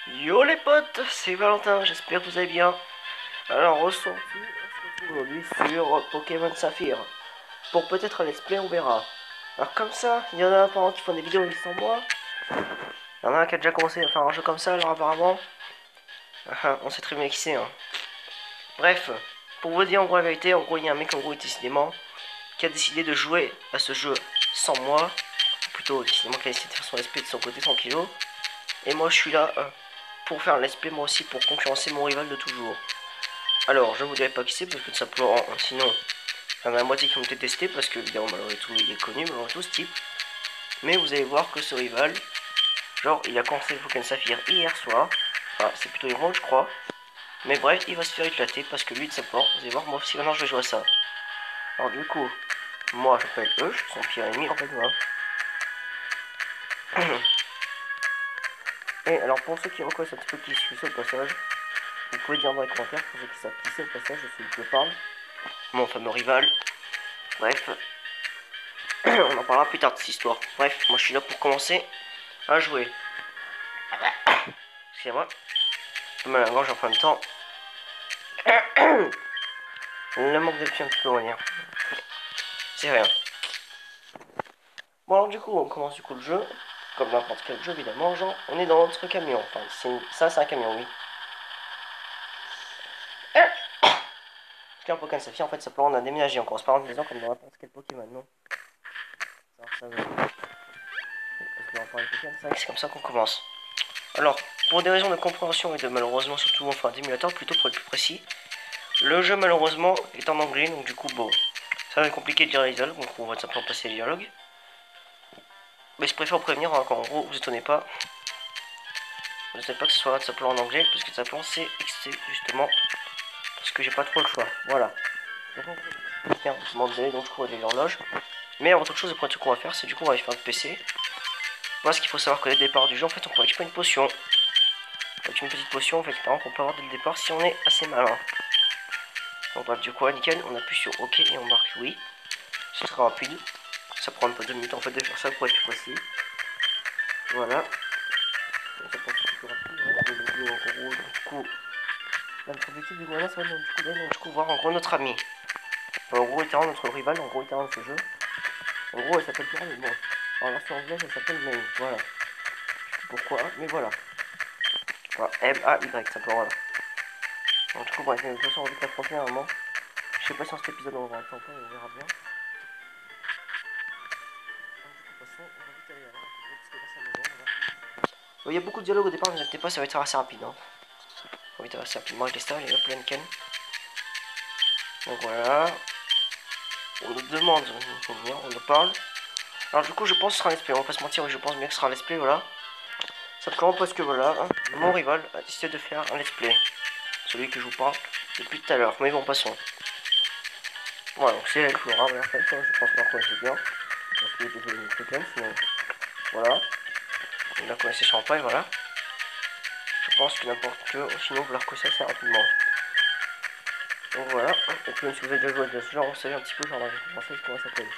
Yo les potes, c'est Valentin, j'espère que vous allez bien. Alors on se retrouve aujourd'hui sur Pokémon Saphir. Pour peut-être un let's play, on verra. Alors comme ça, il y en a apparemment qui font des vidéos sans moi. Il y en a un qui a déjà commencé à faire un jeu comme ça, alors apparemment. On sait très bien qui c'est. Hein. Bref, pour vous dire en gros la vérité, en gros il y a un mec en gros décidément qui a décidé de jouer à ce jeu sans moi. Ou plutôt décidément qui a décidé de faire son let's play de son côté tranquillo. Et moi je suis là pour faire un let's play moi aussi pour concurrencer mon rival de toujours. Alors, je ne vous dirai pas qui c'est parce que tout simplement, sinon, il y en a la moitié qui vont me détester parce que, évidemment, malgré tout, il est connu, malgré tout, ce type. Mais vous allez voir que ce rival, genre, il a commencé le Pokémon Saphir hier soir. Enfin, c'est plutôt hier, je crois. Mais bref, il va se faire éclater parce que lui, de simplement, vous allez voir, moi aussi, maintenant, je vais jouer à ça. Alors, du coup, moi, je m'appelle je suis son pire ennemi, en fait, moi. Et alors, pour ceux qui reconnaissent un petit peu qui je suis au passage, vous pouvez dire dans les commentaires, pour ceux qui savent qui c'est au passage, je suis le parle. Mon fameux rival. Bref, on en parlera plus tard de cette histoire. Bref, moi je suis là pour commencer à jouer. Excusez-moi, j'ai mal à la gorge en même temps. Le manque de pied un petit peu moyen. C'est rien. Bon alors du coup, on commence du coup le jeu. Comme n'importe quel jeu évidemment, genre, on est dans notre camion. Enfin, ça c'est un camion, oui. Parce qu'un Pokémon Saphir, en fait, simplement on a déménagé. On commence pas en maison comme dans n'importe quel Pokémon, non. Alors, ça va. Parce que dans Pokémon, c'est vrai que c'est comme ça qu'on commence. Alors, pour des raisons de compréhension et de malheureusement surtout, enfin d'émulateur plutôt pour être plus précis, le jeu malheureusement est en anglais, donc du coup bon, ça va être compliqué de lire les dialogues, donc on va simplement passer les dialogues. Mais je préfère prévenir hein, qu'en gros vous étonnez pas, que ce soit simplement en anglais, parce que simplement c'est justement parce que j'ai pas trop le choix. Voilà. Donc je cours les horloges. Mais avant toute chose, le premier truc qu'on va faire, c'est du coup on va aller faire le PC. Voilà ce qu'il faut savoir que dès le départ du jeu, en fait on peut récupérer une potion. Donc une petite potion en fait qu'on peut avoir dès le départ si on est assez malin. Donc bref, du coup, nickel, on appuie sur OK et on marque oui. C'est très rapide. Ça prend pas 2 minutes en fait de faire ça pour être plus précis. Voilà. Donc, ça prend plus rapide. Voilà. En gros, du coup, notre objectif du coup, là, ça va donc, du coup, voir en gros notre ami. Enfin, en gros, littéralement notre rival, en gros, littéralement de ce jeu. En gros, elle s'appelle Pierre, mais bon. En version anglaise, elle s'appelle May. Voilà. Je sais plus pourquoi, mais voilà. Voilà. M-A-Y, simplement, voilà. Donc, du coup, bref, de toute façon, on va vite l'affronter à un moment. Je sais pas si en cet épisode on va être en temps, on verra bien. Il y a beaucoup de dialogues au départ, ne vous inquiétez pas, ça va être assez rapide. Hein. On va vite assez rapidement avec les stars, et hop, là, nickel. Donc voilà. On nous demande, on nous parle. Alors du coup, je pense que ce sera un let's play, on va pas se mentir, je pense bien que ce sera un let's play, voilà. Simplement parce que voilà, hein, mon rival a décidé de faire un let's play. Celui que je vous parle depuis tout à l'heure, mais bon, passons. Voilà, donc c'est elle, Flora, en fait, hein, je pense qu'on la connaissez bien. Parce que j'ai une Pokémon, sinon, voilà. Vous la connaissez sans pas, et voilà. Je pense que n'importe que, sinon vous la reconnaissez assez rapidement. Donc voilà, et puis même si vous avez déjà joué à ce genre, vous savez un petit peu genre la française comment ça s'appelle.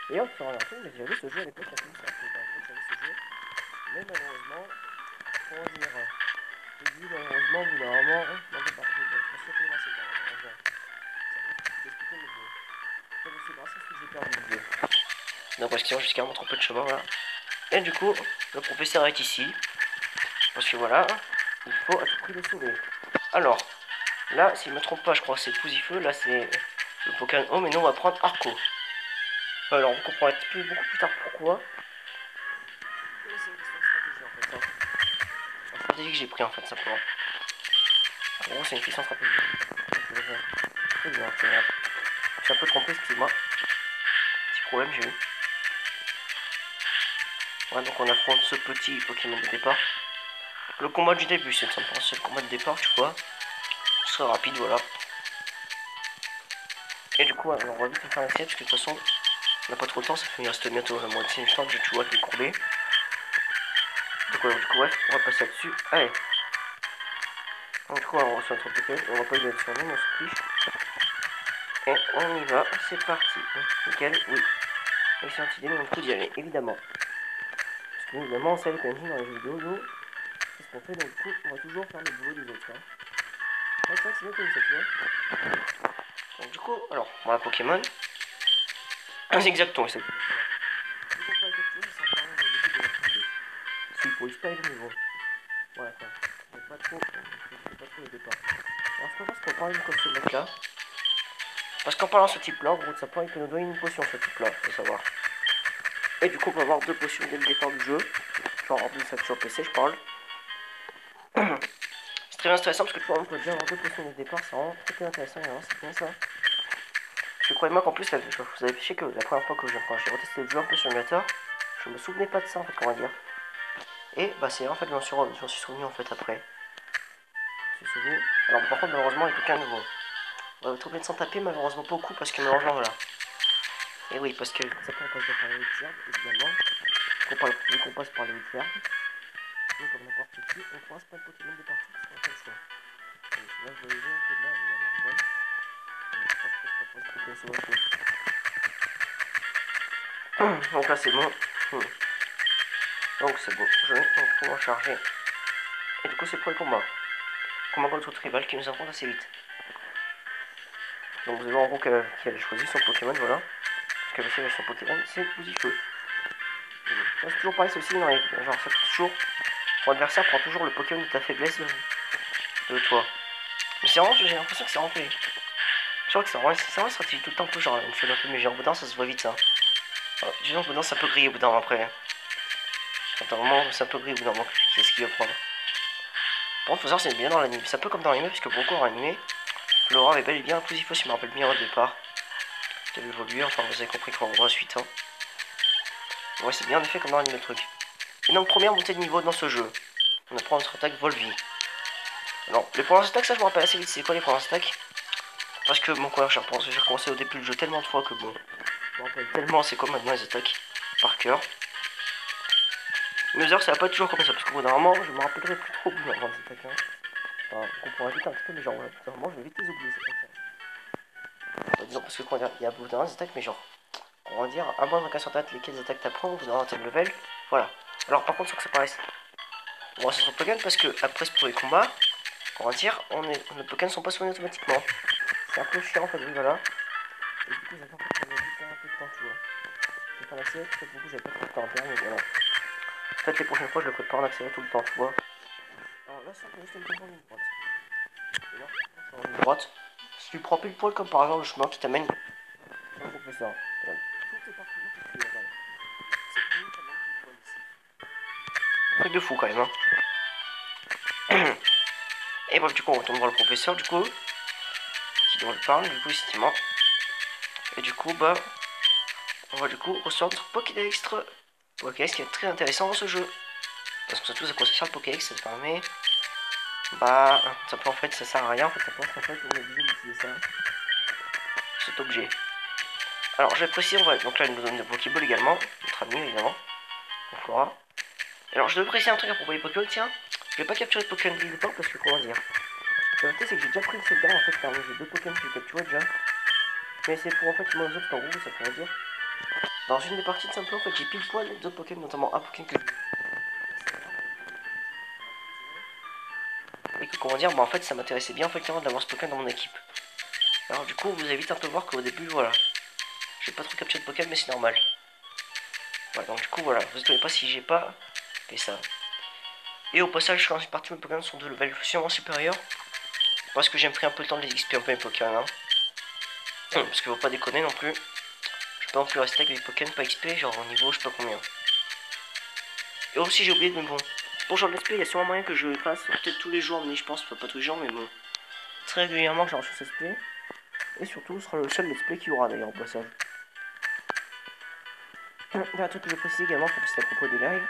D'ailleurs, sur un article, mais j'avais ce jeu à l'époque, la film, c'est un peu j'avais ce jeu. Mais malheureusement, comment dire, je dis malheureusement, au bout d'un moment, non, pas, je me suis appelé c'est un peu compliqué d'expliquer, mais je sais c'est ce que j'ai perdu le jeu. Donc, parce qu'ils ont jusqu'à un peu de chemin, voilà. Et du coup, le professeur est ici, parce que voilà, il faut à tout prix le sauver. Alors, là, si je me trompe pas, je crois que c'est Pousifeu, là c'est le Pokémon Home, et nous on va prendre Arco. Alors, vous comprendrez beaucoup plus tard pourquoi. Mais c'est une question de stratégie en fait. Hein. C'est une stratégie que j'ai pris en fait, simplement. En gros, c'est une question de stratégie. Très bien, c'est grave. Je suis un peu trompé, excusez-moi. Petit problème, j'ai eu. Ouais, donc on affronte ce petit Pokémon de départ. Le combat du début, c'est simplement c'est le combat de départ, tu vois. Ce sera rapide, voilà. Et du coup, alors, on va vite faire l'essai parce que de toute façon, on n'a pas trop de temps, ça fait reste bientôt la moitié du temps que tu vois qui est courbé. Donc voilà, du coup, bref, on va passer là-dessus. Allez. Donc du coup, on reçoit notre Pokémon, on va pas y aller sur nous, on se fiche. Et on y va, c'est parti. Nickel, oui. Excellente idée, mais on peut d'y aller, évidemment. Parce que évidemment, on sait qu'un dans les jeux vidéo, nous, c'est ce qu'on fait, donc du coup, on va toujours faire le boulot des autres. Hein. Ouais, c'est vrai que c'est bien comme ça, tu vois. Donc du coup, alors, voilà Pokémon. Un zigzagton, c'est. Du coup, on peut quelque chose, ça parle au début de la vidéo. S'il faut espérer le niveau. Voilà quoi. Mais pas trop, pas trop le départ. Alors, ce qu'on va faire, c'est qu'on parle comme ce mec-là. Parce qu'en parlant de ce type-là, en gros, ça peut nous donner une potion, ce type-là, faut savoir. Et du coup, on va avoir 2 potions dès le départ du jeu. Genre, en plus, ça sur PC, je parle. C'est très intéressant parce que tu vois, on peut déjà avoir 2 potions dès le départ, c'est vraiment très intéressant, et vraiment, c'est bien ça. Parce que croyez-moi qu'en plus, vous avez fait que la première fois que j'ai retesté le jeu un peu sur l'émulateur, je me souvenais pas de ça, en fait, comment dire. Et bah, c'est en fait, j'en suis souvenu en fait après. Je me suis souvenu. Alors, par contre, malheureusement, il n'y a aucun nouveau. On va trop bien de s'en taper, malheureusement, beaucoup parce que malheureusement, voilà. Et oui, parce que ça peut on passe par les hautes évidemment. Vu qu'on passe par les hautes herbes, donc comme n'importe qui, on passe pas de Pokémon de partout parce qu'on n'a pas le choix. Donc là, je voyais un peu de là, normal. Donc là, c'est bon. Donc c'est bon, je vais pouvoir charger. Et du coup, c'est pour les combats. Combat contre notre rival qui nous affronte assez vite. Donc vous allez voir en gros qu'elle a choisi son Pokémon, voilà. Ce qu'elle a fait avec son Pokémon, c'est Bousifeu. C'est toujours pareil, c'est aussi une règle. Genre, ça toujours. Ton adversaire prend toujours le Pokémon de ta faiblesse de toi. Mais c'est vraiment, j'ai l'impression que c'est rentré. Je crois que c'est vraiment une stratégie tout le temps, un peu genre une chose un peu, mais genre, au bout d'un, ça se voit vite ça. Disons, au bout d'un, ça peut griller au bout d'un après. Quand vraiment, ça peut griller au bout d'un moment, c'est ce qu'il va prendre. Par contre, faut savoir, c'est bien dans l'anime. C'est un peu comme dans l'anime, parce que beaucoup en animé, Flora avait bel et bien un Pousifeu, si je me rappelle bien au départ. T'avais évolué, enfin, vous avez compris qu'on voit suite. Hein. Ouais, c'est bien en effet comme dans l'anime le truc. Et donc, première montée de niveau dans ce jeu. On apprend notre attaque Volvi. Alors, les premières attaques, ça je me rappelle assez vite, c'est quoi les premières attaques? Parce que mon quoi, j'ai recommencé au début du jeu tellement de fois que bon, je me rappelle tellement c'est quoi maintenant les attaques par cœur. Mais d'ailleurs, ça va pas être toujours comme ça, parce que bon, normalement, je me rappellerai plus trop bien avant les attaques. Hein. Enfin, on comprendra vite un petit peu, mais genre, ouais, normalement, je vais vite les oublier ces attaques. Enfin, disons, parce que comment dire, il y a beaucoup d'attaques, mais genre, on va dire, à moins de regarder sur internet lesquelles attaques t'apprends, vous aurez un tel level. Voilà. Alors, par contre, faut que ça paraisse. On va sur son Pokémon parce que après ce premier combat, on va dire, nos Pokémon sont pas soignés automatiquement. C'est un peu chiant en fait, voilà. Et du coup, j'attends que ça va vite un peu de temps, tu vois. Je vais pas l'accélérer, parce que beaucoup, j'avais pas trop de temps à perdre, mais voilà. En fait, les prochaines fois, je le ferai pas en accéléré tout le temps, tu vois. Alors là, ça, c'est juste une question de droite. Et là, c'est en ligne droite. Si tu prends pile poil comme par exemple le chemin qui t'amène sur le professeur. Voilà. Tout est parti, tout est voilà. C'est bon, ça manque pile poil ici. Truc de fou quand même, hein. Et bref, du coup, on retourne voir le professeur, du coup, qui dont je parle, du coup, effectivement. Et du coup, bah, on va du coup recevoir notre Pokédex. Pokédex qui est très intéressant dans ce jeu. Parce que surtout, ça concerne le Pokédex, ça te permet. Bah, ça peut en fait, ça sert à rien, en fait, ça peut en fait, on est obligé d'utiliser ça. Cet objet. Alors, je vais préciser, ouais, donc là, il nous donne une Pokéball également, notre ami évidemment, on fera. Alors, je devais préciser un truc à propos des Pokéballs, tiens. Je vais pas capturer de Pokémon de l'époque parce que, comment dire. La vérité, c'est que j'ai déjà pris le soldat en fait, car j'ai 2 Pokémon que j'ai capturés déjà. Mais c'est pour en fait, moi, les autres, en gros, ça pourrait dire. Dans une des parties de simplement, en fait, j'ai pile poil d'autres Pokémon, notamment un Pokémon que. Et que, comment dire, bah en fait, ça m'intéressait bien, en fait, d'avoir ce Pokémon dans mon équipe. Alors, du coup, vous allez vite un peu voir qu'au début, voilà. J'ai pas trop capturé de Pokémon, mais c'est normal. Voilà, donc du coup, voilà, vous étonnez pas si j'ai pas fait ça. Et au passage, quand une partie de mes Pokémon sont de level sûrement supérieur. Parce que j'ai pris un peu le temps de les XP un peu mes Pokémon. Hein. Parce qu'il faut pas déconner non plus. Je peux en plus rester avec des Pokémon pas XP, genre au niveau je sais pas combien. Et aussi j'ai oublié de me bon. Pour genre de let's play, il y a sûrement moyen que je fasse peut-être tous les jours, mais je pense, pas tous les jours, mais bon. Très régulièrement que j'en sur ce let's play. Et surtout, ce sera le seul let's play qu'il y aura d'ailleurs au passage. Il y a un truc que je précise également, pour que c'est à propos des lives.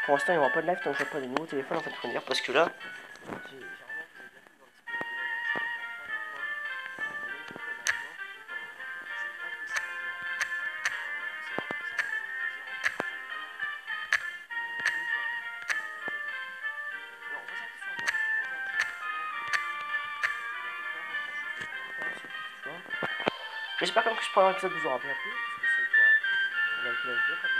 Pour l'instant, il n'y aura pas de live tant que je n'ai pas de nouveaux téléphones en fait, faut dire, parce que là, j'ai j'espère quand même que ce premier épisode vous aura bien plu, parce que c'est le cas avec la vidéo, comme